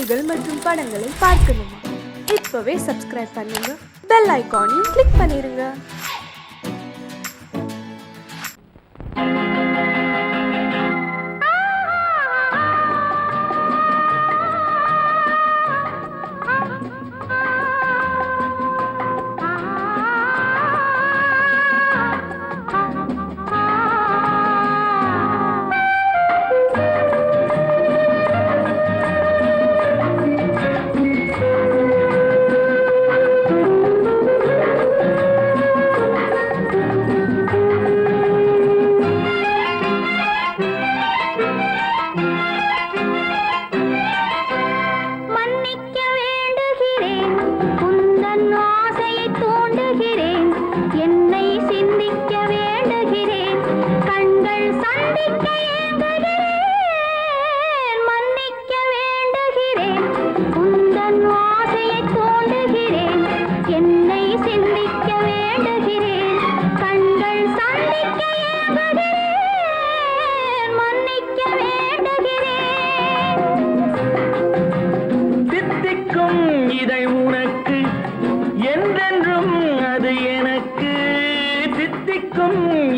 செய்திகள் மற்றும் படங்களை பார்க்கணுமா? இப்பவே சப்ஸ்கிரைப் பண்ணுங்க, பெல் ஐகானையும் கிளிக் பண்ணிருங்க.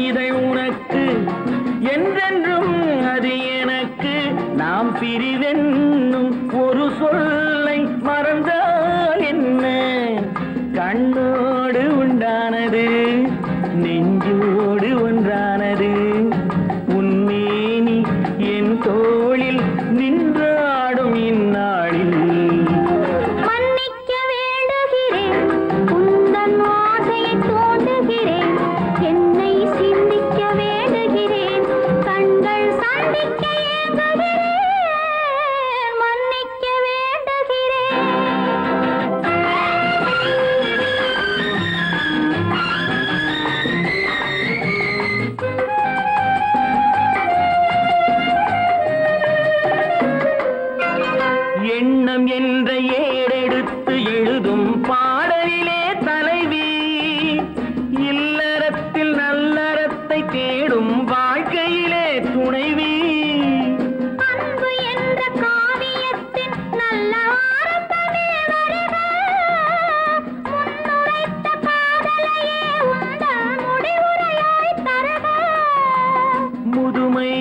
இதை உனக்கு என்றென்றும் அது எனக்கு நாம் பிரிவென்னும் ஒரு சொல்லை மறந்தால் என்ன கண்ணோடு உண்டானது நெஞ்சோடு ஒன்றானது உன்மேனி என் தோளில் நின்றாடும் இந்நாளில் எண்ணம் என்ற ஏடெடுத்து எழுதும் பாடலிலே தலைவி இல்லறத்தில் நல்லறத்தை தேடும் வாழ்க்கையிலே துணைவி அன்பு என்ற காவியத்தின் நல்ல ஆரம்பமே வருக முன்னுரைத்த காதலையே உங்கள் முடிவுரையாய் தருக முதுமை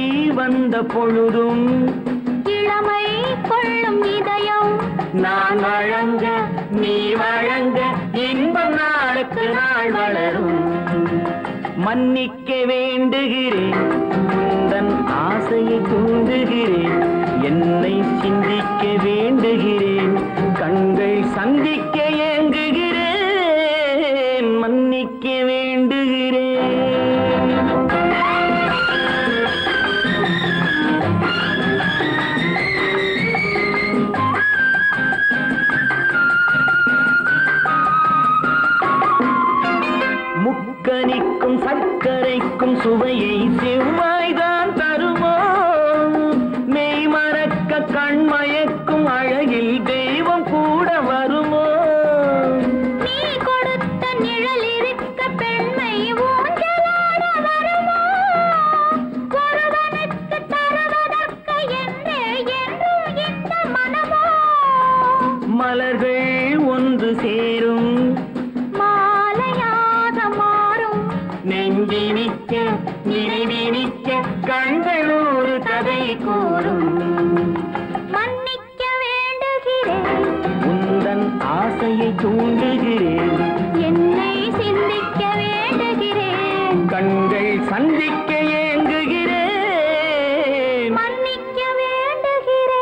வந்த பொழுதும் இளமை கொள்ளும் இதயம் நான் வழங்க நீ வழங்க இன்பம் நாளுக்கு நாள் வளரும் மன்னிக்க வேண்டுகிறேன் உந்தன் ஆசையை தூண்டுகிறேன் என்னை சிந்திக்க வேண்டுகிறேன் கண்கள் சந்திக்க ஏங்குகிறேன் மன்னிக்க வேண்டுகிறேன் முக்கனிக்கும் சர்க்கரைக்கும் சுவையை செவ்வாய்தான் தருமோ மெய் மறக்க கண்மயக்கும் அழகில் தெய்வம் கூட வருமோ நீ கொடுத்த நிழல் இருக்க பெண்மை ஊஞ்சலாட வருமோ ஒருவனுக்கு தருவதற்கு என்றே என்றும் இந்த மனமோ மலர்கள் ஒன்று சேரும் நெஞ்சினிக்க நினைவினிக்க கண்கள் ஒரு கதை கூறும் மன்னிக்க வேண்டுகிறேன் உந்தன் ஆசையை தூண்டுகிறேன் என்னை சிந்திக்க வேண்டுகிறேன் கண்கள் சந்திக்க ஏங்குகிறேன் மன்னிக்க வேண்டுகிறேன்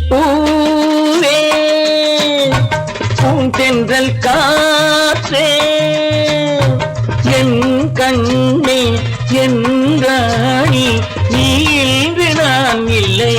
பூவே பூந்தென்றல் காற்றே என் கண்ணே என் ராணி நீ இல்லை.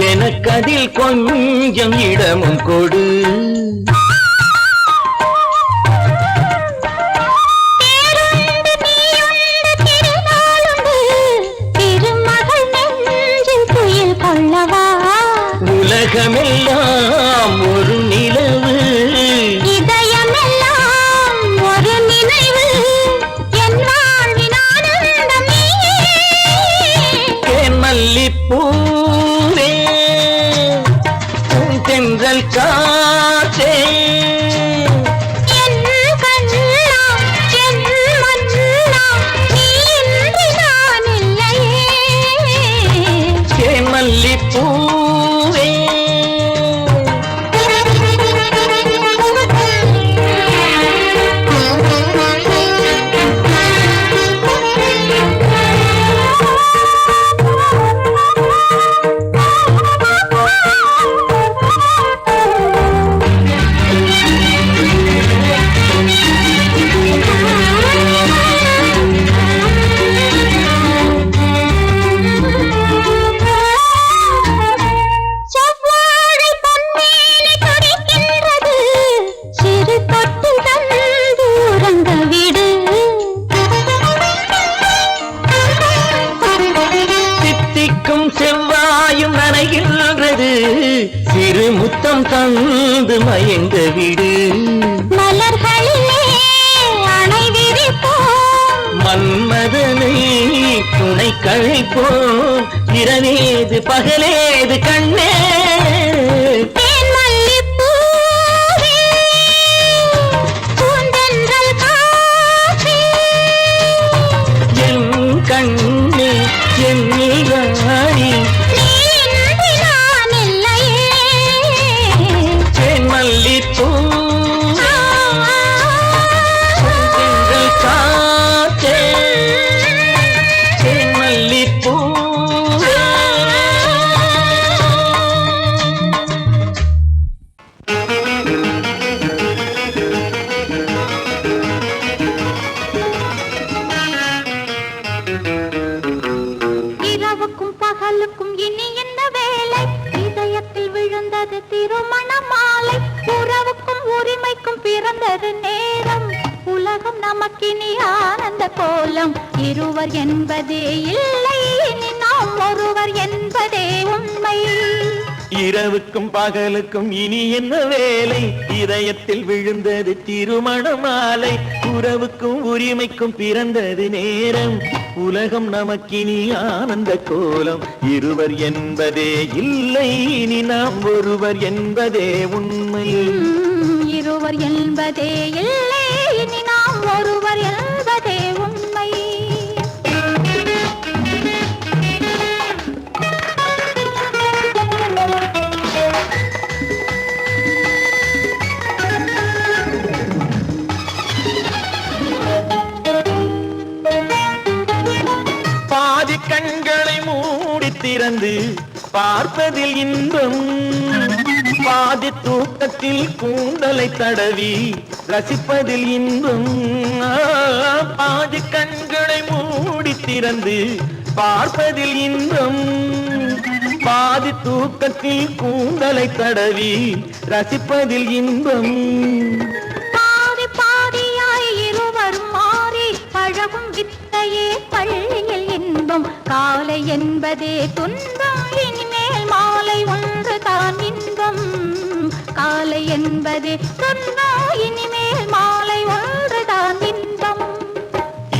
எனக்கதில் கொஞ்சம் இடமும் கொடு. உலகமெல்லாம் ஒரு நிலவு, இதயமெல்லாம் ஒரு நினைவு, என் வாழ்வின் ஆனந்தம் நீயே. தேன் மல்லிப்பூவே தென்றல் காற்றே என் கண்ணா என் மன்னா நீ இன்றி நான் இல்லையே. தேன் மல்லிப்பூவே செவ்வாயும் நனைகின்றது, சிறு முத்தம் தந்து மயங்க விடு. மலர்களிலே அணை விரிப்போம், மன்மதனை துணை கழைப்போம், இரவேது பகலேது கண்ணே. தேன் மல்லிப்பூவே பூந்தென்றல் காற்றே என் கண்ணே என் ராணி நீ இன்றி நான் இல்லையே. தேன் மல்லிப்பூ தென்றல் காற்றே தேன் மல்லிப்பூ. இரவுக்கும் பகலுக்கும் இனி என்ன வேலை, இதயத்தில் விழுந்தது திருமண மாலை. உறவுக்கும் உரிமைக்கும் பிறந்தது நேரம், உலகம் நமக்கினி ஆனந்த கோலம். இருவர் என்பதே இல்லை, இனி நாம் ஒருவர் என்பதே உண்மை. இரவுக்கும் பகலுக்கும் இனி என்ன வேலை, இதயத்தில் விழுந்தது திருமண மாலை. உறவுக்கும் உரிமைக்கும் பிறந்தது நேரம், உலகம் நமக்கினி ஆனந்த கோலம். இருவர் என்பதே இல்லை, இனி நாம் ஒருவர் என்பதே உண்மை. இருவர் என்பதே இல்லை, இனி நாம் ஒருவர் என்பதே உண்மை. பாதி கண்களை மூடி திறந்து பார்ப்பதில் இன்பம், பாதி தூக்கத்தில் கூந்தலை தடவி ரசிப்பதில் இன்பம். பாதி கண்களை மூடி திறந்து பார்ப்பதில் இன்பம், பாதி தூக்கத்தில் கூந்தலை தடவி ரசிப்பதில் இன்பம். பாதி பாதியாய் இருவர் மாறி பழகும் வித்தையே பள்ளியில் இன்பம். காலை என்பதே துன்பம், இனிமேல் மாலை ஒன்று தான் இன்பம். காலை என்பதே துன்பம், இனிமேல் மாலை ஒன்று தான் இன்பம்.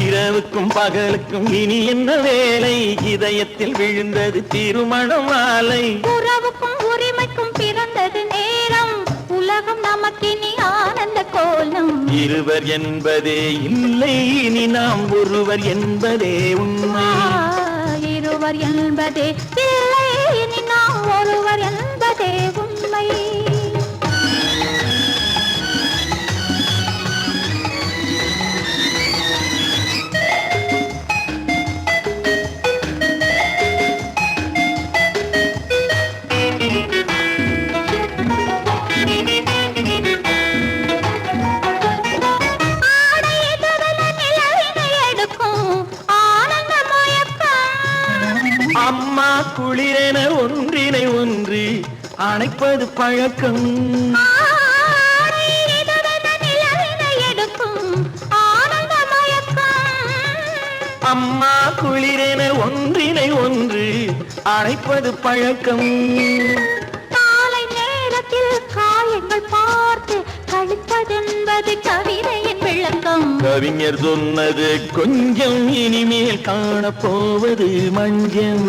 இரவு இரவுக்கும் பகலுக்கும் இனி என்ன வேலை இதயத்தில் விழுந்தது திருமண மாலை உறவுக்கும் உரிமைக்கும் பிறந்தது நேரம் உலகம் நமக்கினி ஆனந்த கோலம் இருவர் என்பதே இல்லை இனி நாம் ஒருவர் என்பதே உண்மை இருவர் என்பதே இல்லை இனி நாம் ஒருவர் என்பதே உண்மை அம்மா குளிரென ஒன்றினை ஒன்று அணைப்பது பழக்கம் அம்மா குளிரென ஒன்றினை ஒன்று அணைப்பது பழக்கம் காலை நேரத்தில் காயங்கள் பார்த்து கழிப்பதென்பது கவிதையின் விளக்கம் கவிஞர் சொன்னது கொஞ்சம் இனிமேல் காணப்போவது மஞ்சள்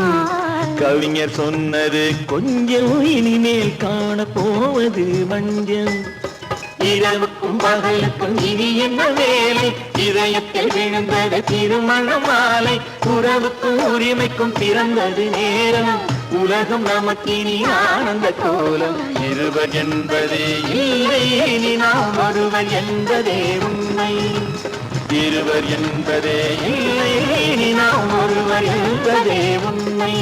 கவிஞர் சொன்னது கொஞ்சம் இனிமேல் காணப்போவது மஞ்சள் இரவுக்கும் பகலுக்கும் இனி என்ன வேலை இதயத்தில் விழுந்தது திருமண மாலை உறவுக்கும் உரிமைக்கும் பிறந்தது நேரம் உலகம் நமக்கினி ஆனந்த கோலம் இருவர் என்பதே இல்லை இனி நாம் ஒருவர் என்பதே உண்மை இருவர் என்பதே இல்லை இனி நாம் ஒருவர் என்பதே உண்மை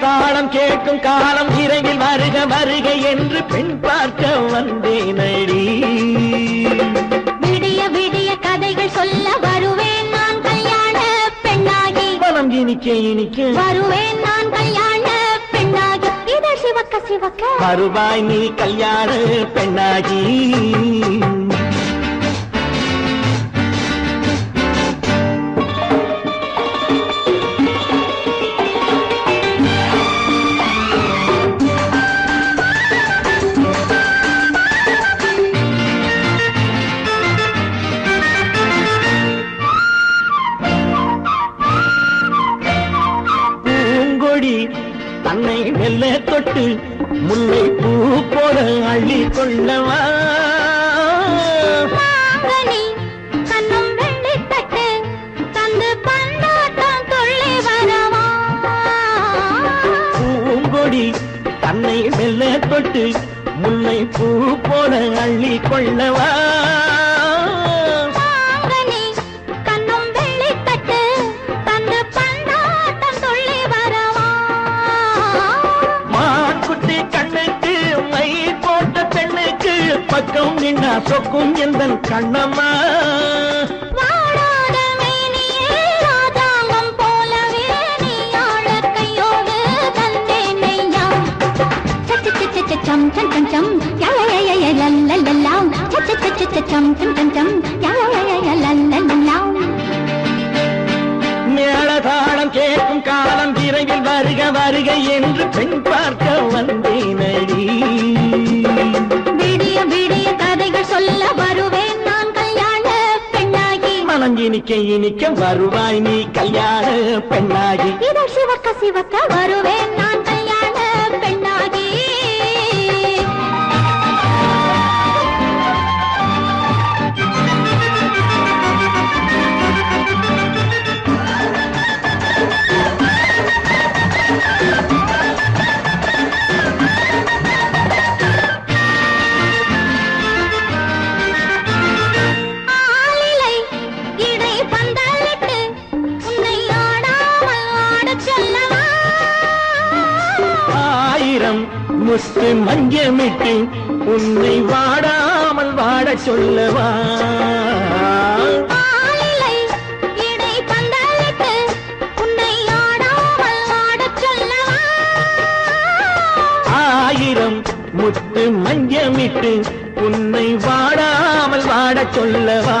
தாளம் கேட்கும் காலம் விரைவில் வருக வருக என்று பெண் பார்க்க வந்தேனடி விடிய விடிய கதைகள் சொல்ல வருவேன் நான் கல்யாண பெண்ணாகி மனம் இனிக்க இனிக்க வருவேன் நான் கல்யாண பெண்ணாகி இதழ் சிவக்க சிவக்க வருவாய் நீ கல்யாண பெண்ணாகி தன்னை மெல்ல தொட்டு முல்லை பூ போல அள்ளி கொள்ளவா கண்ணும் வெள்ளி தட்டு தந்து பந்தாட்டம் துள்ளி வரவா பூங்கொடி தன்னை மெல்ல தொட்டு முல்லை பூ போல அள்ளி கொள்ளவா பக்கம் நின்னா சொக்கும் எந்தன் கண்ணம்மா வாடாத மேனியே ராதாங்கம் போலவே நீ ஆள கையோடு தந்தேன் நெய்யா சச்ச சச்ச சச்சம் சம் சம் சம் யா யா யா யா லல்லல்லா சச்ச சச்ச சச்சம் சம் சம் சம் யா யா யா லல்லல்லா மேளதாளம் கேட்கும் காலம் விரைவில் வருக வருக என்று பெண் பார்க்க வந்தேனடி விடிய விடிய கதைகள் சொல்ல வருவேன் நான் கல்யாண பெண்ணாகி மனம் இனிக்க இனிக்க வருவாய் நீ கல்யாண பெண்ணாகி இதழ் சிவக்க சிவக்க வருவேன் நான் கல்யாண பெண்ணாகி முத்து மஞ்சமிட்டு உன்னை வாடாமல் வாட சொல்லவா ஆடச் சொல்லவா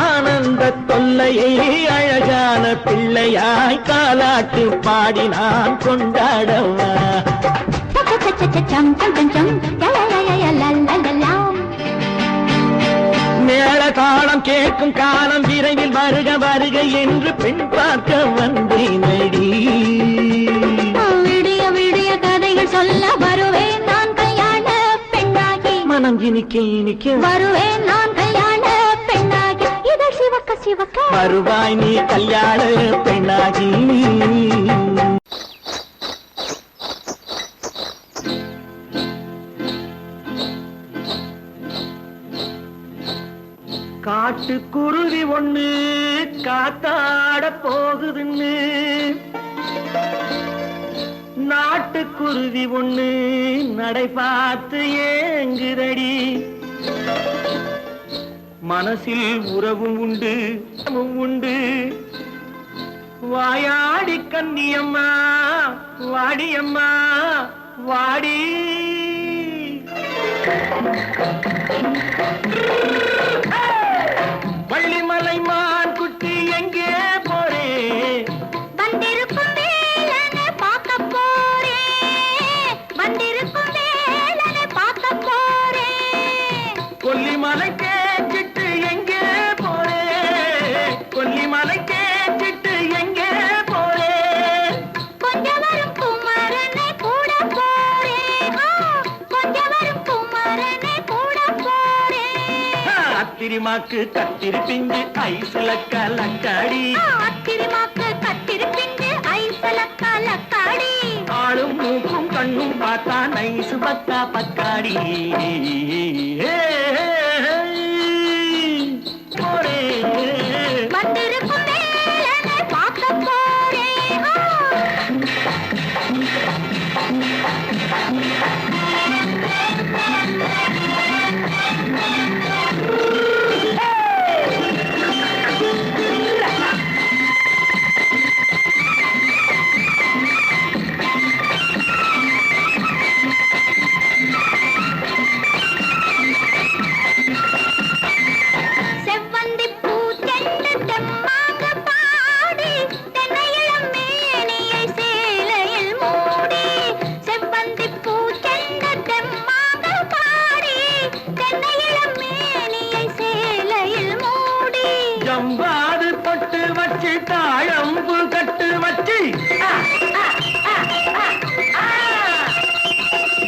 ஆனந்த தொல்லையை அழகான பிள்ளையாய் காலாட்டு பாடி நான் கொண்டாடவா மேள தாளம் கேட்கும் காலம் விரைவில் வருக வருக என்று பெண் பார்க்க வந்தேனடி விடிய விடிய கதைகள் சொல்ல வருவேன் நான் கல்யாண பெண்ணாகி மனம் இனிக்க வருவேன் நான் கல்யாண பெண்ணாகி இதழ் சிவக்க சிவக்க வருவாய் நீ கல்யாண பெண்ணாகி காட்டுக்குருவி ஒண்ணு காத்தாட போகுதுன்னு நாட்டுக்குருவி ஒண்ணு நடை பார்த்து ஏங்குதடி மனசில் உறவும் உண்டு உண்டு வாயாடி கன்னியம்மா வாடியம்மா வாடி வள்ளிமலை மான் குட்டி எங்கே போறே வந்திருக்கும் வேலனை பார்க்க போறேன் வந்திருக்கும் வேலனை பார்க்க போறேன் கொல்லிமலை கேட்டுட்டு எங்கே போறே கொல்லிமலை கேட்டுட்டு எங்கே போறே கொஞ்சம் வரும் குமரனை கூட போறேன் கொஞ்சம் வரும் குமரனை கூட போறேன் அத்திரிமாக்கு கத்திரி பிஞ்சு ஐசுல கலக்காடி அத்திரிமாக்கு கத்திரி பிஞ்சு ஐசுல கலக்காடி ஆளும் மூக்கும் கண்ணும் பார்த்தா நைசு பக்கா பக்காடி போரே வந்திருக்கும் வேலனை பார்க்க போறேன் செவ்வந்தி பூச்செண்டு தெம்மாக பாடி தென்னையிளம் மேனியை சேலையில் மூடி செவ்வந்தி பூச்செண்டு தெம்மாக பாடி தென்னையிளம் மேனியை சேலையில் மூடி ஜம்பாது பொட்டு வச்சு தாழம்பு கட்டு வச்சு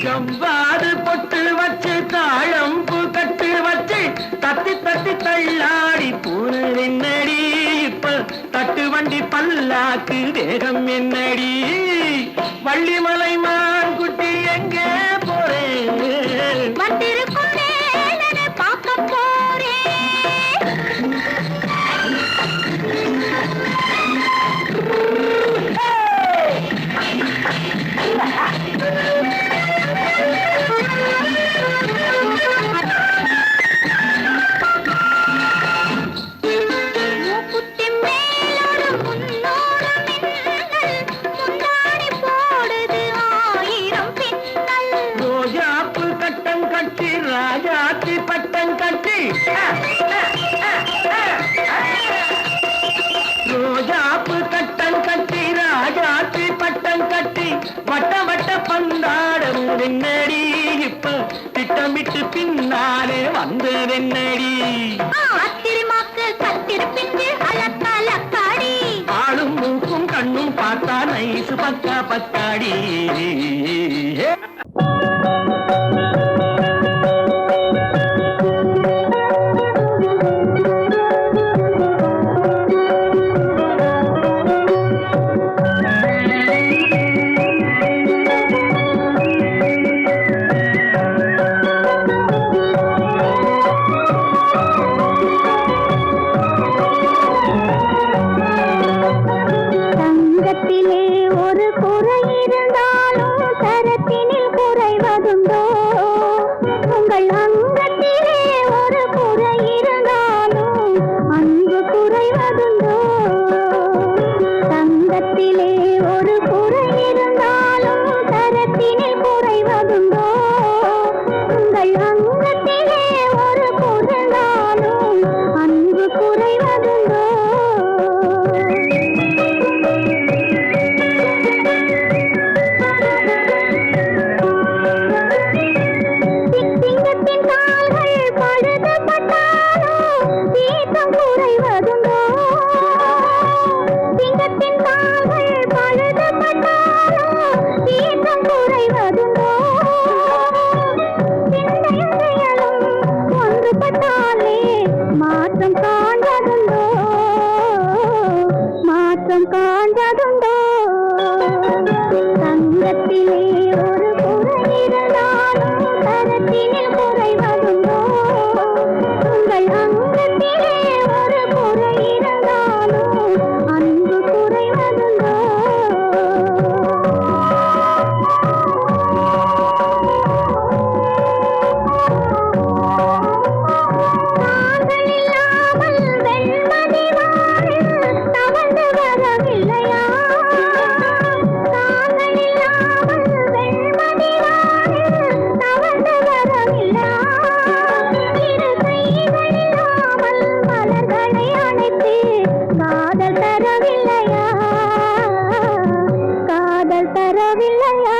ஜம்பாது பொட்டு வச்சு தாழம்பு கட்டு வச்சு தத்தி தத்தி தள்ளாடி போன என்னடி இப்ப தட்டு வண்டி பல்லாக்கு வேகம் என்னடி வள்ளிமலை மான் குட்டி எங்கே போறேன் வந்திருக்கும் வேலனை பார்க்க போறேன் மூக்குத்தி மேலோடு முன்னோடு மின்னல் முந்தாடி போடுது ஆயிரம் பின்னல் ரோஜாப்பு கட்டம் கட்டி ராஜாத்தி பட்டம் கட்டி ரோஜாப்பு கட்டம் கட்டி ராஜாத்தி பட்டம் கட்டி வட்ட வட்ட பந்தாடம் வெண்ணடி இப்ப திட்டமிட்டு பின்னாலே வந்து வெண்ணடி அத்திரிமாக்கு கத்திரி பிஞ்சு அலக்காடி ஆளும் மூக்கும் கண்ணும் பார்த்தா நைசு பக்கா பக்காடி தங்கத்திலே ஒரு குறை இருந்தாலும் தரத்தினில் குறைவதுண்டோ உங்கள் அங்கத்திலே ஒரு குறை இருந்தாலும் அன்பு குறைவதுண்டோ தங்கத்திலே உங்கள் அங்கத்திலே ஒரு குரலாலும் அன்பு குறைவதுண்டோ சிங்கத்தின் கால்கள் பழுதுபட்டாலோ சீற்றம் குறைவதுண்டோ சிங்கத்தின் கால்கள் பழுதுபட்டாலோ சீற்றம் குறைவதுண்டோ சிந்தையும் செயலும் ஒன்றுபட்டாலே மாற்றம் காண்பதுண்டோ மாற்றம் காண்பதுண்டோ தங்கத்திலே ஒரு குறை இருந்தாலும் தரத்தினில் குறைவதுண்டோ உங்கள் அங்கத்திலே ஒரு குறை இருந்தாலும் அன்பு குறைவதுண்டோ தாங்கள் இல்லாமல் வெண்மதி வானில் தவழ்ந்து வரவில்லையா தாங்கள் இல்லாமல் வெண்மதி வானில் தவழ்ந்து வரவில்லையா இரு கைகள் இல்லாமல் மலர்களை அணைத்து காதல் தரவில்லையா காதல் தரவில்லையா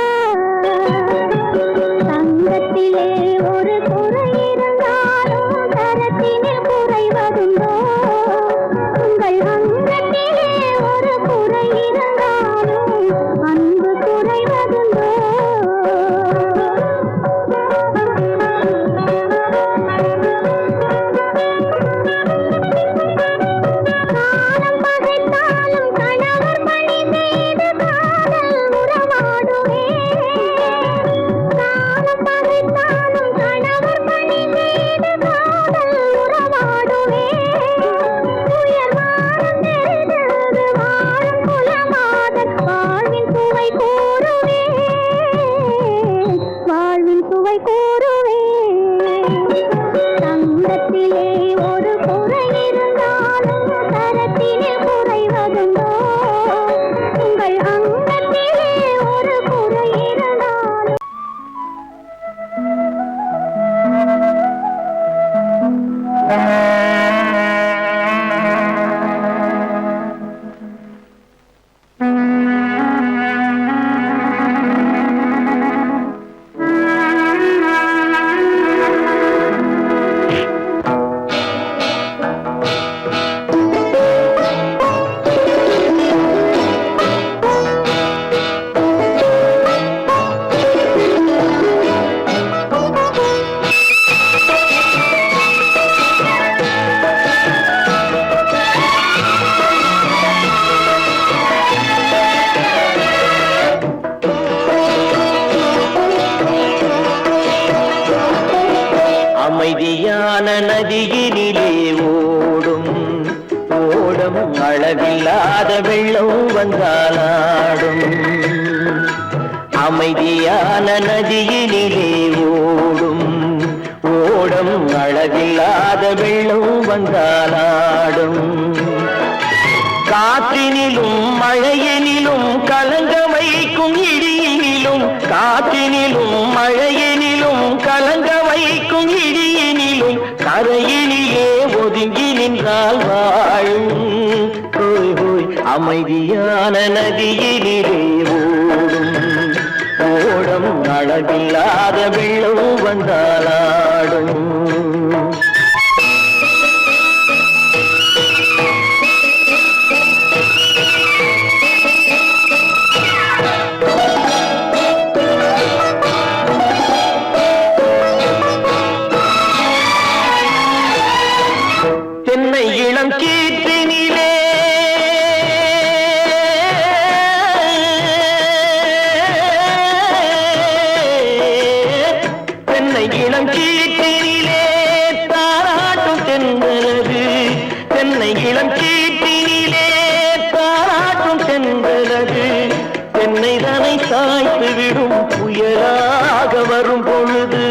தங்கத்திலே ஒரு குறை இருந்தாலும் தரத்தினில் குறைவதுண்டோ உங்கள் அங்கத்திலே ஒரு குறை இருந்தாலும் அன்பு குறைவதுண்டோ காலம் பகைத்தாலும் கணவர் பணி செய்து காதல் உறவாடுவே காலம் பகைத்தாலும் கணவர் பணி செய்து காதல் உறவாடுவே உயர்வானம் தெரிந்தது வாழும் குலமாதன் வாழ்வின் சுவை கூறுவே வாழ்வின் சுவை கூறுவே தங்கத்திலே ஒரு குறை இருந்தாலும் தரத்தினில் குறைவதுண்டோ உங்கள் அங்கத்திலே ஒரு குறை இருந்தாலும் அமைதியான நதியினிலே ஓடும் ஓடும் அளவில்லாத வெள்ளம் வந்தாலாடும் அமைதியான நதியினிலே ஓடும் ஓடும் அளவில்லாத வெள்ளம் வந்தாலாடும் காற்றினிலும் மழையினிலும் கலங்க வைக்கும் இடியினிலும் காற்றினிலும் மழையினிலும் கலங்க வைக்கும் இடியினிலும் கரையினிலே ஒதுங்கி நின்றால் வாழும் ஹோய் ஹோய் அமைதியான நதியினிலே ஓடும் ஓடும் அளவில்லாத வெள்ளம் வந்தாலாடும் தென்னை இளம் கீற்றினிலே தென்னை இளம் கீற்றினிலே தாராட்டும் தென்றலது தென்னை இளம் கீற்றினிலே தாராட்டும் தென்றலது தென்னை தனை சாய்த்து விடும் புயலாக வரும் பொழுது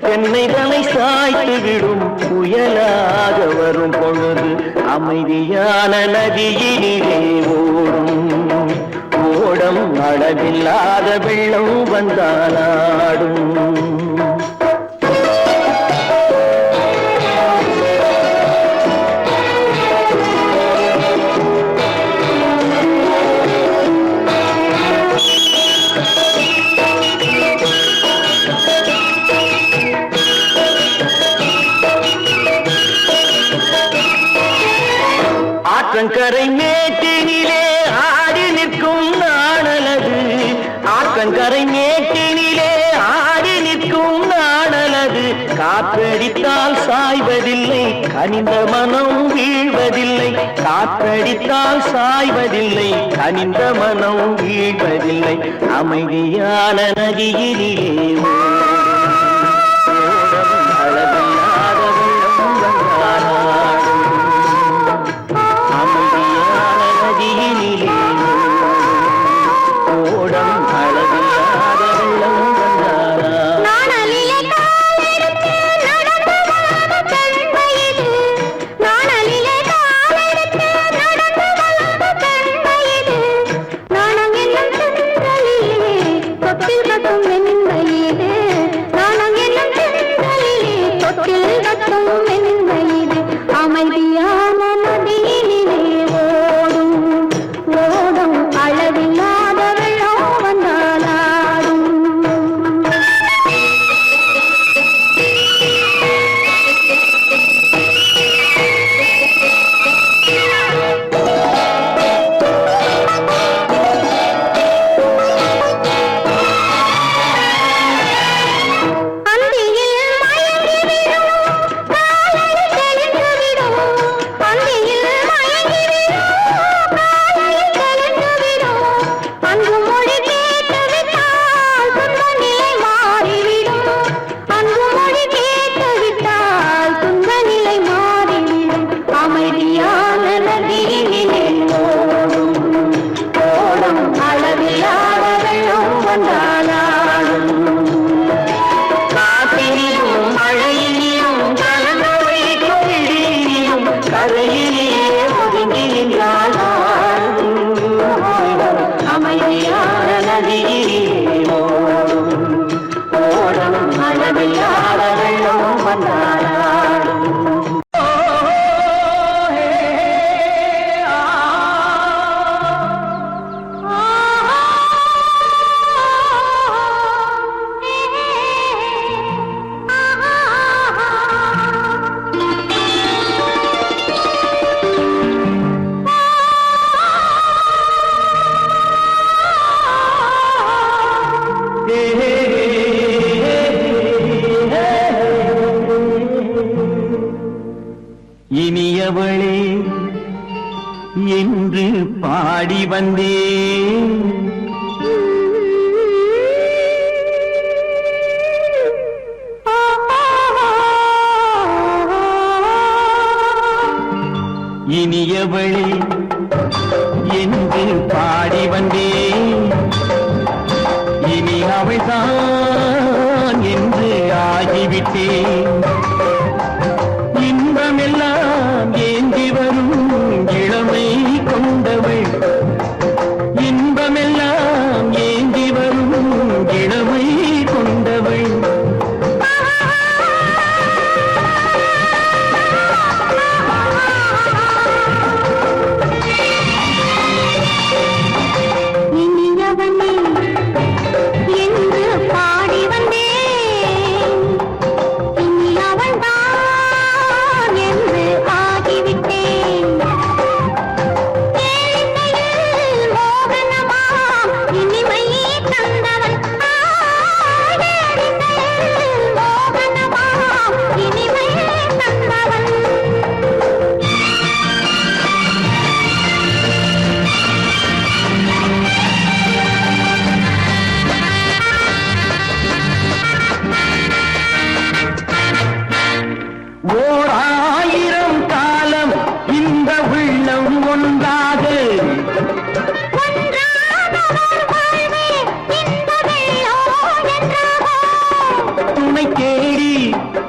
தென்னை தனை சாய்த்து விடும் புயலாக வரும் பொழுது அமைதியான நதியினிலே ஓடும் ஓடம் அளவில்லாத வெள்ளம் வந்தாலாடும் ஆற்றங்கரை மேட்டினிலே ஆடி நிற்கும் நாடலது காற்றடித்தால் சாய்வதில்லை கனிந்த மனம் வீழ்வதில்லை காற்றடித்தால் சாய்வதில்லை கனிந்த மனம் வீழ்வதில்லை அமைதியான நதியினிலே இனியவளே என்று பாடி வந்தேன் இனியவளே என்று பாடி வந்தேன் இனி அவள்தான் என்று ஆகிவிட்டேன் இன்பமெல்லாம் ஏந்தி வரும் இளமை கொண்டவள் இன்பமெல்லாம் ஏந்தி வரும் இளமை கொண்டவள்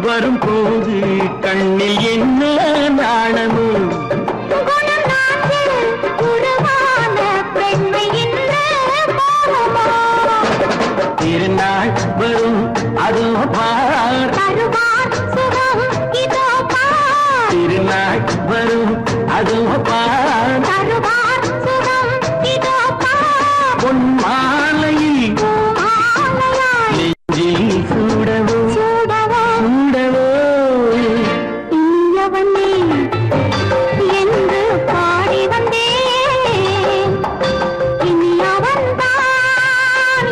வரும்போது கண்ணில் என்ன நாணமோ திருநாள் வரும் அதோ பார் திருநாள் வரும் அதோ பார் பொன் மாலையில் நெஞ்சில் சூடவோ என்று பாடி வந்தேன் இனி அவன்தான்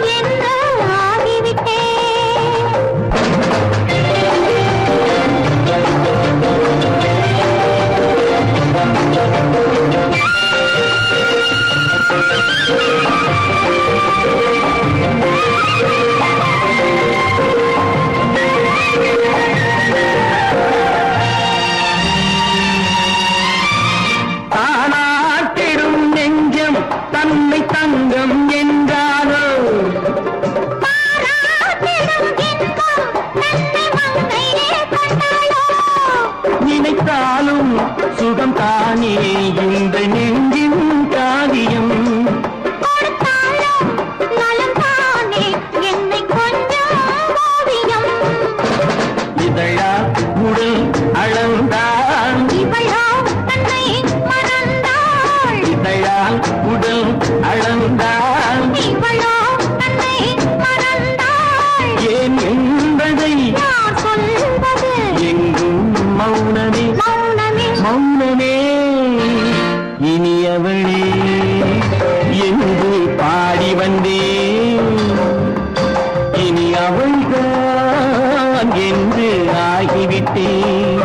இனி அவள்தான் என்று ஆகிவிட்டேன்.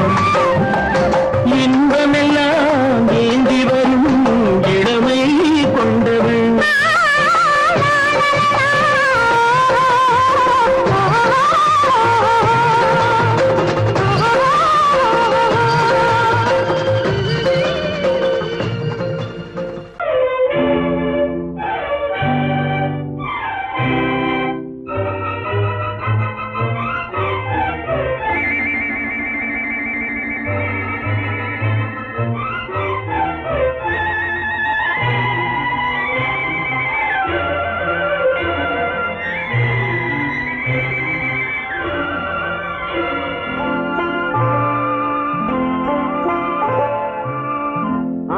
இன்பமெல்லாம் ஏந்தி வரும் இளமை கொண்டவள்.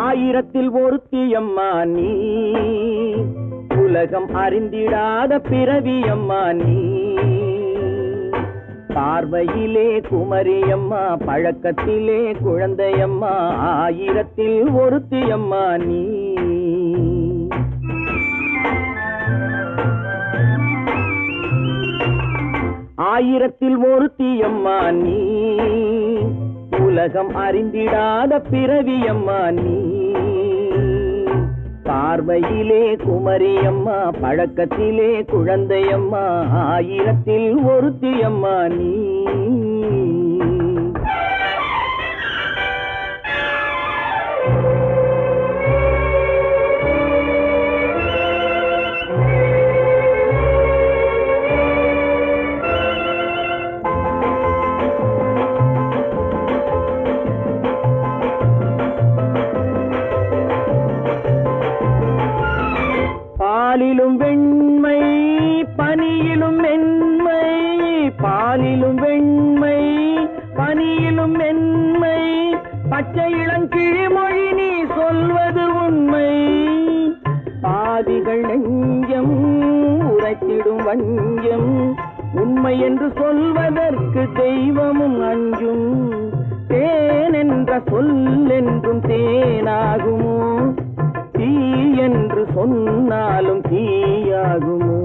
ஆயிரத்தில் ஒருத்தியம்மா நீ, உலகம் அறிந்திடாத பிறவியம்மா நீ. பார்வையிலே குமரியம்மா, பழக்கத்திலே குழந்தையம்மா, ஆயிரத்தில் ஒருத்தியம்மா நீ. ஆயிரத்தில் ஒருத்தியம்மா நீ, உலகம் அறிந்திடாத பிறவியம்மா நீ. பார்வையிலே குமரியம்மா, பழக்கத்திலே குழந்தையம்மா, ஆயிரத்தில் ஒருத்தியம்மா நீ. பாலிலும் வெண்மை பனியிலும் மென்மை, பாலிலும் வெண்மை பனியிலும் மென்மை, பச்சை இளங்கிழிமொழி நீ சொல்வது உண்மை. பாதிகள் நெஞ்சம் உரைத்திடும் வஞ்சம், உண்மை என்று சொல்வதற்கு தெய்வமும் அஞ்சும். தேன் என்ற சொல் என்றும் தேனாகுமோ, தீ என்று சொன்னாலும் தீயாகுமோ.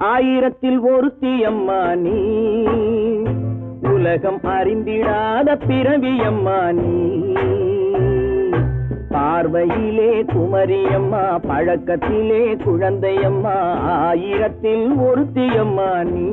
ஆயிரத்தில் ஒருத்தியம்மா நீ, உலகம் அறிந்திடாத பிறவியம்மா நீ. பார்வையிலே குமரியம்மா, பழக்கத்திலே குழந்தையம்மா, ஆயிரத்தில் ஒருத்தியம்மா நீ.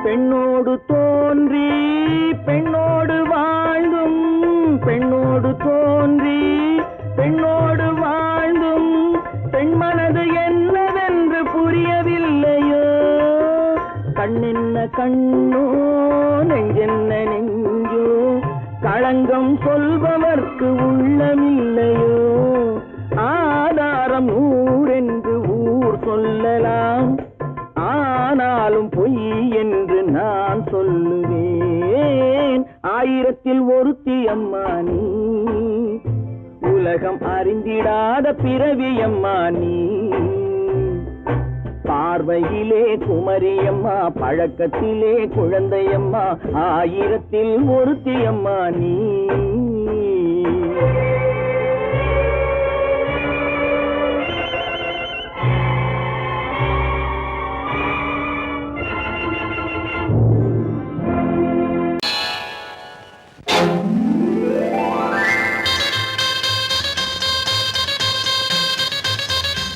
பெண்ணோடு தோன்றி பெண்ணோடு வாழ்ந்தும், பெண்ணோடு தோன்றி பெண்ணோடு வாழ்ந்தும், பெண் மனது என்னவென்று புரியவில்லையோ. கண்ணென்ன கண்ணோ, நெஞ்சென்ன நெஞ்சோ, களங்கம் சொல்பவர்க்கு உள்ளமில்லையோ. ஆதாரம் ஊரென்று ஊர் சொல்லலாம், ஆனாலும் பொய் என்று நான் சொல்லுவேன். ஆயிரத்தில் ஒருத்தியம்மா நீ, உலகம் அறிந்திடாத பிறவியம்மா நீ. பார்வையிலே குமரியம்மா, பழக்கத்திலே குழந்தையம்மா, ஆயிரத்தில் ஒருத்தியம்மா நீ.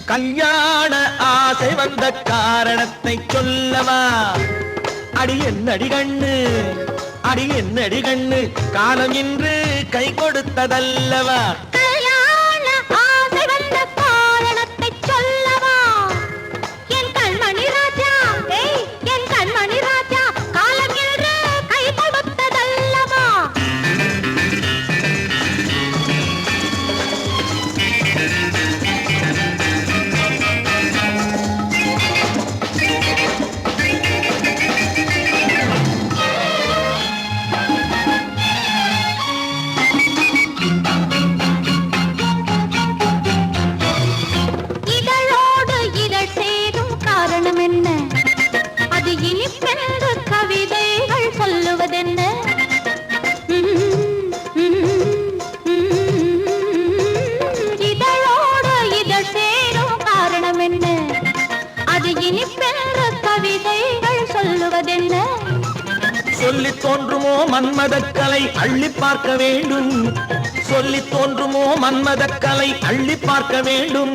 கல்யாண ஆசை வந்த காரணத்தை சொல்லவா? அடி என்னடி கண்ணு, அடி என்னடி கண்ணு, காலம் இன்று கை கொடுத்ததல்லவா? கல்யாண ஆசை வந்த காரணத்தை சொல்லவா? என் கண்மணி ராஜா, என் கண்மணி ராஜா, காலம் இன்று கை கொடுத்ததல்லவா? சொல்லித் தோன்றுமோ மன்மதக்கலை அள்ளி பார்க்க வேண்டும், சொல்லித் தோன்றுமோ மன்மதக்கலை அள்ளி பார்க்க வேண்டும்.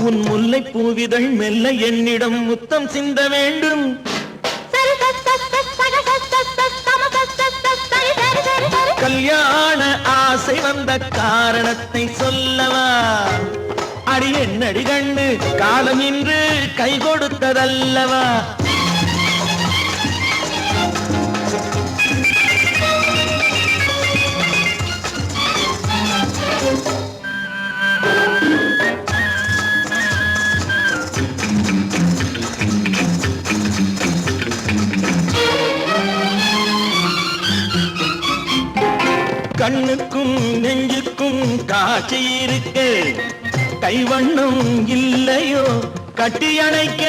உன் முல்லை பூவிதழ் மெல்ல என்னிடம் முத்தம் சிந்த வேண்டும். கல்யாண ஆசை வந்த காரணத்தை சொல்லவா? அடி என்னடி கண்ணு காலம் இன்று கை கொடுத்ததல்லவா? கண்ணுக்கும் நெஞ்சுக்கும் காட்சி இருக்க, கைவண்ணம் இல்லையோ கட்டி அணைக்க.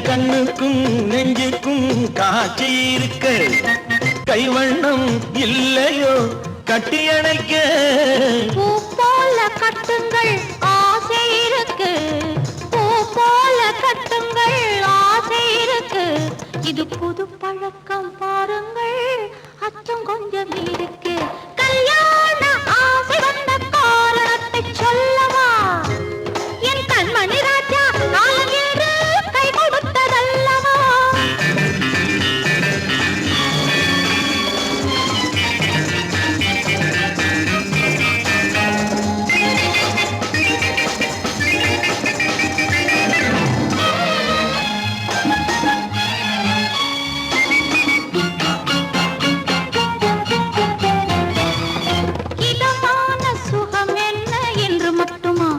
கண்ணுக்கும் நெஞ்சுக்கும் காட்சி இருக்க, கைவண்ணம் இல்லையோ கட்டி அணைக்க. பூ போல கட்டுங்கள் ஆசை இருக்கு, பூ போல கட்டுங்கள் ஆசை இருக்கு. இது புது பழக்கம் பாருங்கள், அச்சம் கொஞ்சம் இருக்கு. கல்யாண ஆசை வந்த காரணத்தை சொல்லவா? என் கண்மணி ராஜா காலம் என்று கை கொடுத்ததல்லவா? இதமான சுகம் என்ன என்று மட்டுமா?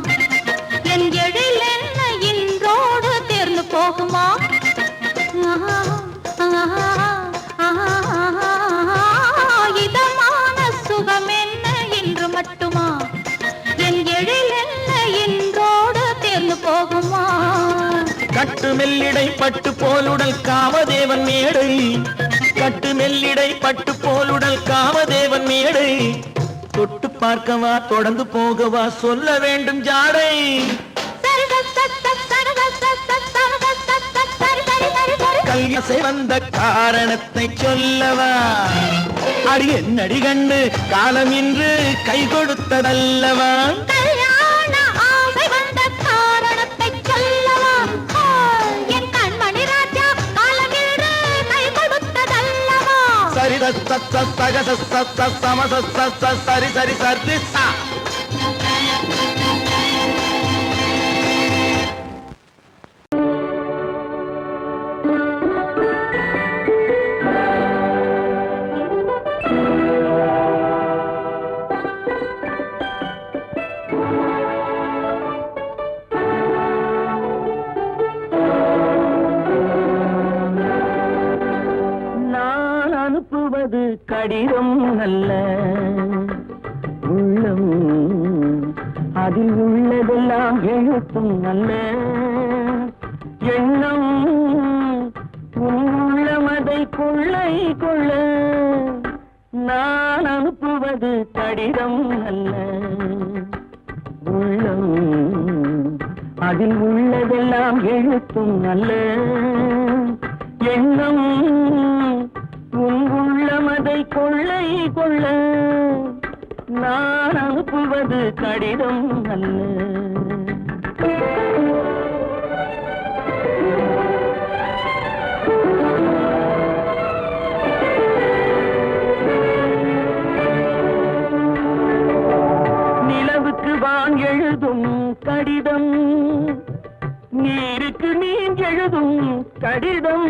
என் எழில் என்ன என்றோடு தேர்ந்து போகுமா? கட்டு மெல்லிடை பட்டு போலுடல் காமதேவன் மேடை, கட்டு மெல்லிடை பட்டு போலுடல் காமதேவன் மேடை. தொட்டு பார்க்கவா தொடர்ந்து போகவா சொல்ல வேண்டும் ஜாடை. கல்யாசை வந்த காரணத்தை சொல்லவா? அடி என்னடி கண்டு காலம் இன்று கை கொடுத்ததல்லவா? கல்யாண ஆசை வந்த காரணத்தை சொல்லவா? என் கண்மணி ராஜா காலம் என்று கை கொடுத்ததல்லவா? சரி சக சம சரி சரி சரி சா. அனுப்புவது கடிதம் அல்ல, உள்ளம் அதில் உள்ளதெல்லாம் எழுத்தும் அல்ல. எண்ணம் உள்ளமதை கொள்ளை கொள்ள. நான் அனுப்புவது கடிதம் அல்ல, உள்ளம் அதில் உள்ளதெல்லாம் எழுத்தும் அல்ல. எண்ணம் உள்ளமதை கொள்ளை கொள்ள. நான் அனுப்புவது கடிதம் அல்ல. நிலவுக்கு வான் எழுதும் கடிதம், நீருக்கு நீர் எழுதும் கடிதம்.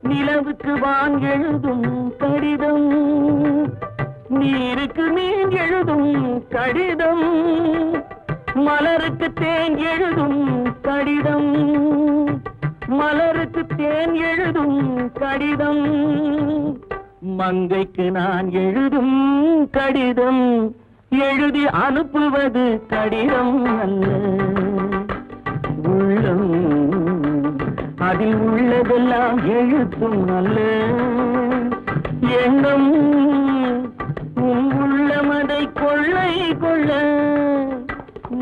நிலவுக்கு வான் எழுதும் கடிதம், நீருக்கு நீர் எழுதும் கடிதம். மலருக்கு தேன் எழுதும் கடிதம், மலருக்கு தேன் எழுதும் கடிதம். மங்கைக்கு நான் எழுதும் கடிதம், எழுதி அனுப்புவது கடிதம் அல்ல. உள்ளம் அதில் உள்ளதெல்லாம் எழுத்தும் அல்ல. எண்ணம் உள்ளமதை கொள்ளை கொள்ள.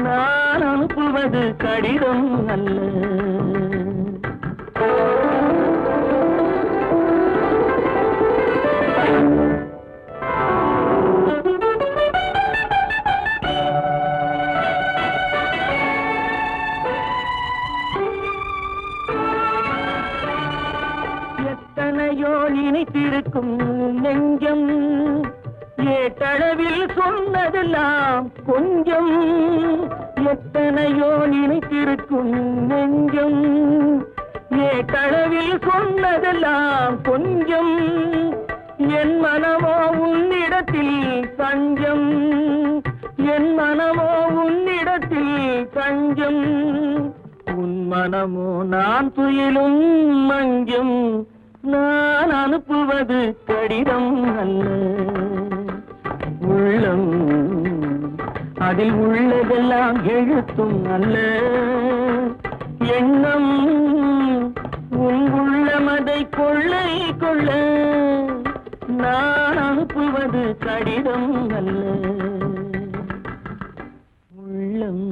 நான் அனுப்புவது கடிதம் அல்ல. நெஞ்சம் ஏட்டளவில் சொன்னதெல்லாம் கொஞ்சம் எத்தனையோ நினைத்திருக்கும் நெஞ்சம் ஏட்டளவில் சொன்னதெல்லாம் கொஞ்சம் என் மனமோ உன்னிடத்தில் தஞ்சம் என் மனமோ உன்னிடத்தில் தஞ்சம் உன் மனமோ நான் துயிலும் மஞ்சம் நான் அனுப்புவது கடிதம் அல்ல உள்ளம் அதில் உள்ளதெல்லாம் எழுத்தும் அல்ல எண்ணம் உன் உள்ளமதை கொள்ளை கொள்ள நான் அனுப்புவது கடிதம் அல்ல உள்ளம்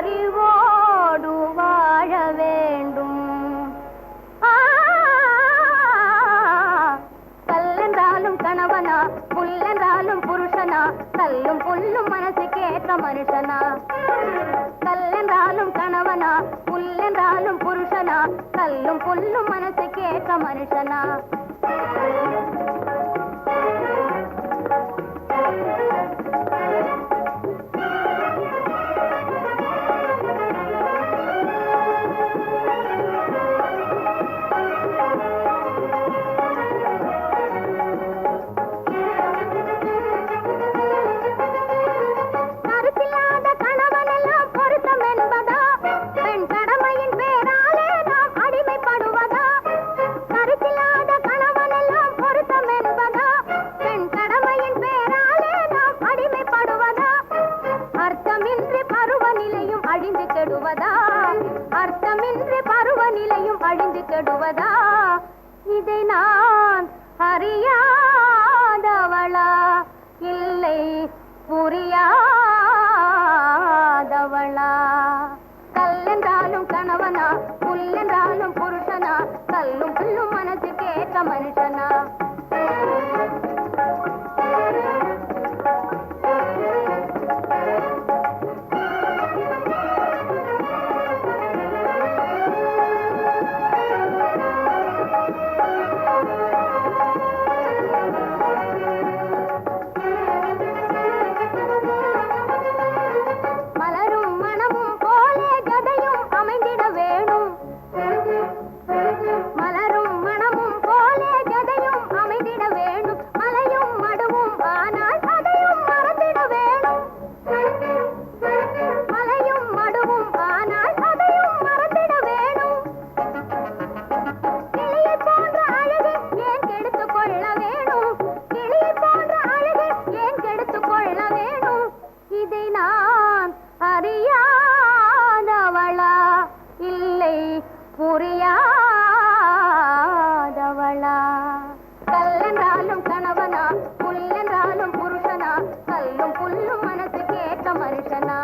பகுத்தறிவோடு வாழ வேண்டும் கல்லென்றாலும் கணவனா புல்லென்றாலும் புருஷனா கல்லும் புல்லும் மனசுக்கேற்ற மனுஷனா கல்லென்றாலும் கணவனா புல்லென்றாலும் புருஷனா கல்லும் புல்லும் மனசுக்கேற்ற மனுஷனா அர்த்தமின்றி பருவநிலையும் அழிந்து கெடுவதா இதை நான் அறியாதவளா இல்லை புரியாதவளா கல்லென்றாலும் கணவனா புல்லென்றாலும் புருஷனா கல்லும் புல்லும் மனசுக்கேற்ற மனுஷனா அறியாதவளா இல்லை புரியாதவளா கல்லென்றாலும் கணவனா புல்லென்றாலும் புருஷனா கல்லும் புல்லும் மனசுக்கேற்ற மனுஷனா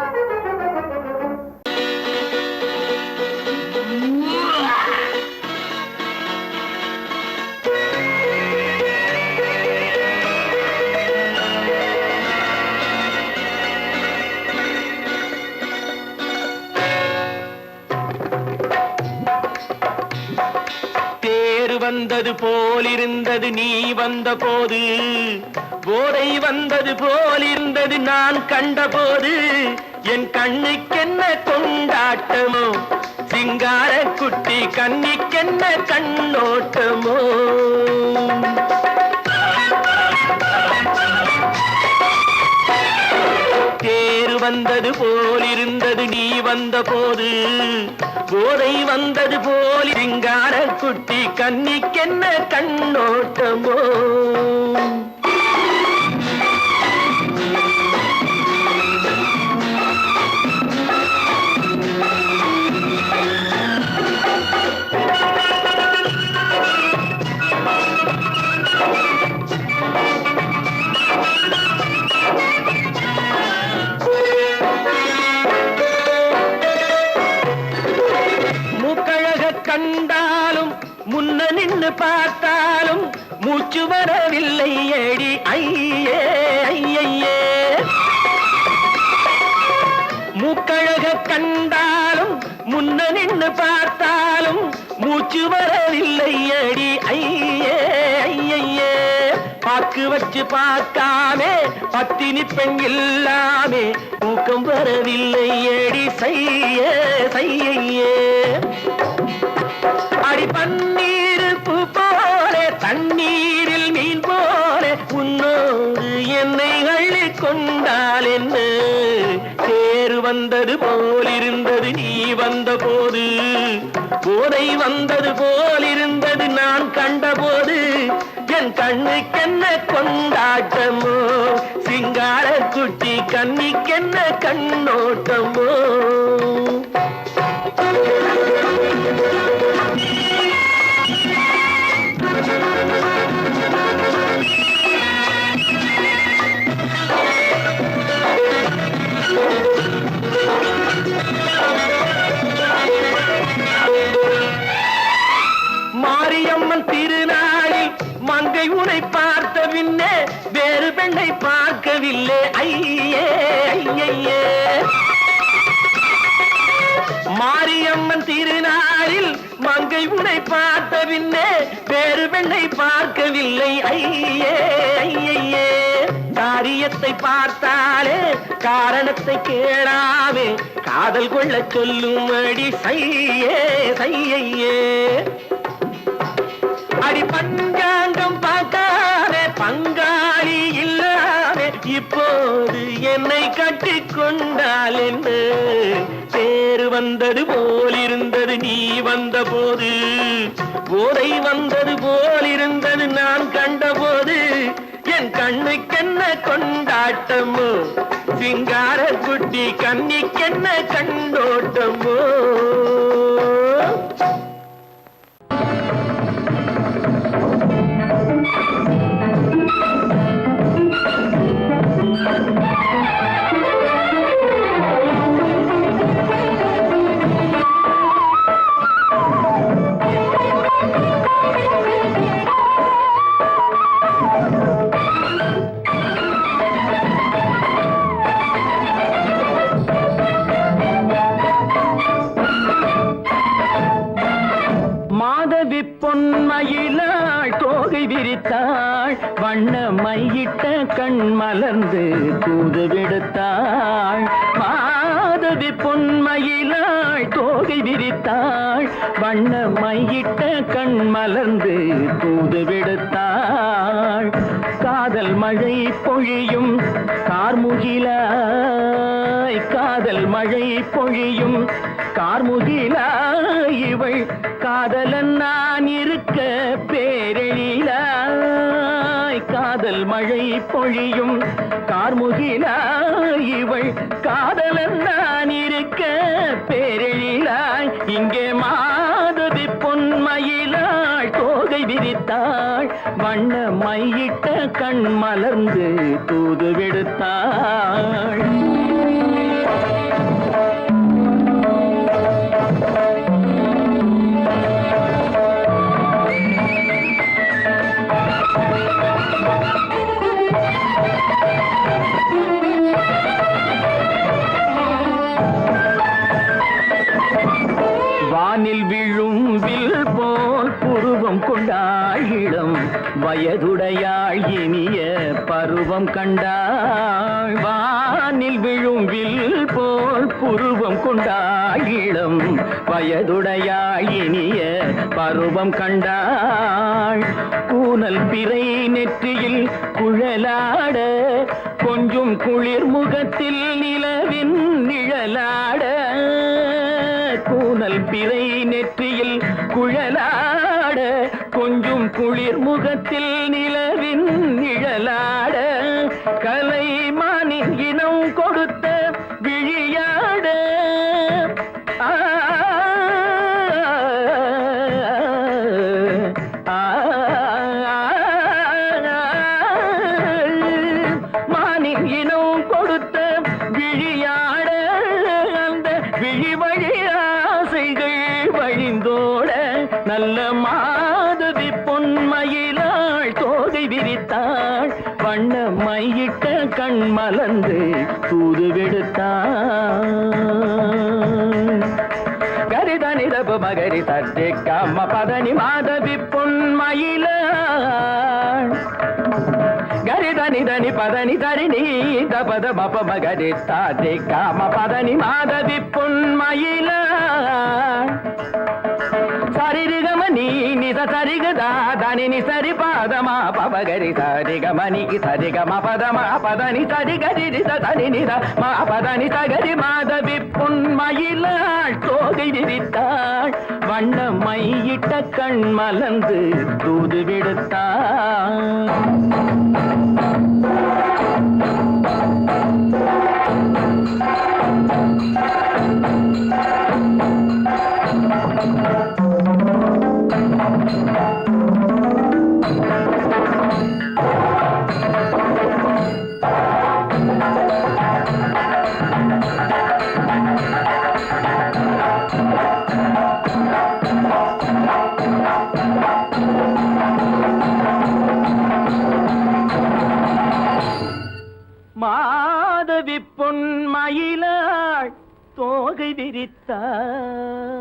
வந்தது போலிருந்தது நீ வந்த போது போதை வந்தது போலிருந்தது நான் கண்டபோது என் கண்ணுக்கென்ன கொண்டாட்டமோ சிங்கார குட்டி கண்ணிக்கென்ன கண்ணோட்டமோ தேர் வந்தது போலிருந்தது நீ வந்த போது போதை வந்தது போல் சிங்கார குட்டி கண்ணிக்கென்ன கண்ணோட்டமோ பார்த்தாலும் மூச்சு வரவில்லை ஏடி ஐயே ஐயே. மூக்கழக கண்டாலும் முன்ன நின்று பார்த்தாலும் மூச்சு வரவில்லை அடி ஐயே ஐயே. பாக்கு வச்சு பார்க்காமே பத்தினி பெண் இல்லாமே தூக்கம் வரவில்லை அடி செய்ய செய்யே. அடி பன்னீர் பூ போல தண்ணீரில் மீன் போல உன்னோடு என்னை அள்ளி கொண்டால் என்ன தேர் வந்தது போலிருந்தது நீ வந்த போது, போதை வந்தது போலிருந்தது நான் கண்டபோது. என் கண்ணுக்கென்ன கொண்டாட்டமோ சிங்கார குட்டி கண்ணிக்கென்ன கண்ணோட்டமோ. மாரியம்மன் திருநாளில் மங்கை உனை பார்த்த பின்னே வேறு பெண்ணை பார்க்கவில்லை ஐயே ஐயே. மாரியம்மன் திருநாளில் மங்கை உனை பார்த்த பின்னே வேறு பெண்ணை பார்க்கவில்லை ஐயே ஐயே. காரியத்தை பார்த்தாலே காரணத்தை கேளாமே காதல் கொள்ள சொல்லும்படி செய்யே செய்யே. அடி பஞ்சாங்கம் பார்க்காதே பங்காளி இல்லாமே இப்போது என்னை கட்டி கொண்டால் என்ன தேர் வந்தது போலிருந்தது நீ வந்த போது, போதை வந்தது போலிருந்தது நான் கண்டபோது. என் கண்ணுக்கென்ன கொண்டாட்டமோ சிங்கார குட்டி கண்ணிக்கென்ன கண்டோட்டமோ. பொன்மயிலாள் தோகை விரித்தாள் வண்ண மையிட்ட கண் மலர்ந்து தூது விடுத்தாள். மாதவி பொன்மயிலாள் தோகை விரித்தாள் வண்ண மையிட்ட கண் மலர்ந்து தூது விடுத்தாள். காதல் மழை பொழியும் கார்முகிலாய் காதல் மழை பொழியும் கார்முகிலாய் இவள் காதலன் நான் இருக்க பேரெழிலாய். காதல் மழை பொழியும் கார்முகிலாய் இவள் காதலன் நான் இருக்க பேரெழிலாய். இங்கே மாதவி பொன்மயிலாள் தோகை விரித்தாள் வண்ண மையிட்ட கண் மலர்ந்து தூது விடுத்தாள். வானில் விழும் வில் போல் புருவம் கொண்டாள் இளம் வயதுடையாள் இனிய பருவம் கண்டாள். வானில் விழும் வில் போல் புருவம் கொண்டாள் இளம் வயதுடையாள் இனிய பருவம் கண்டாள். கூனல் பிறை நெற்றியில் குழலாட கொஞ்சம் குளிர் முகத்தில் நிலவின் நிழலாட. கூனல் பிறை நெற்றியில் குழலாட கொஞ்சம் குளிர் முகத்தில் நிலவின் நிழலாட. கலைமானின் இனம் கொடுத்த விழியாட. மானின் இனம் கொடுத்த விழியாட. அந்த விழி வழி ஆசைகள் வழிந்தோட நல்ல மாதவி பொன் வண்ண மையிட்ட கண் மலர்ந்து தூது விடுத்தான் கரிதனி தப மகரி சர்ஜி கம்ம பதனி மாதவி பொன்மயில கரிதனி தனி பதனி தரிணி தபத மப மகரி சர்ஜி கம்ம பதனி மாதவி பொன்மயில சரிகமணி நித சரிகதா தனி நி சரி பாதமா பபகரி சரிகமணி சரிகம பதமா பதனி சரிகரி தனி நித மா பதனி சகரி மாதவி பொன்மயிலாள் தோகை விரித்தாள் வண்ண மையிட்ட கண் மலர்ந்து தூது விடுத்தாள் மாதவி பொன்மயிலாள் தோகை விரித்தாள்